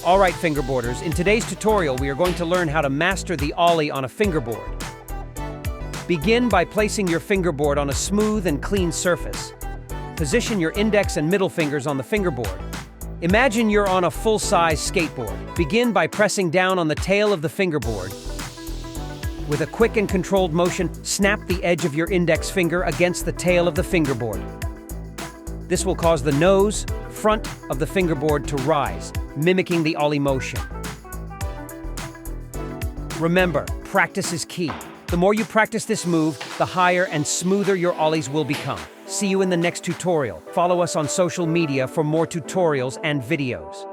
All right, fingerboarders, in today's tutorial we are going to learn how to master the ollie on a fingerboard. Begin by placing your fingerboard on a smooth and clean surface. Position your index and middle fingers on the fingerboard. Imagine you're on a full-size skateboard. Begin by pressing down on the tail of the fingerboard. With a quick and controlled motion, snap the edge of your index finger against the tail of the fingerboard. This will cause the nose, front of the fingerboard to rise, mimicking the ollie motion. Remember, practice is key. The more you practice this move, the higher and smoother your ollies will become. See you in the next tutorial. Follow us on social media for more tutorials and videos.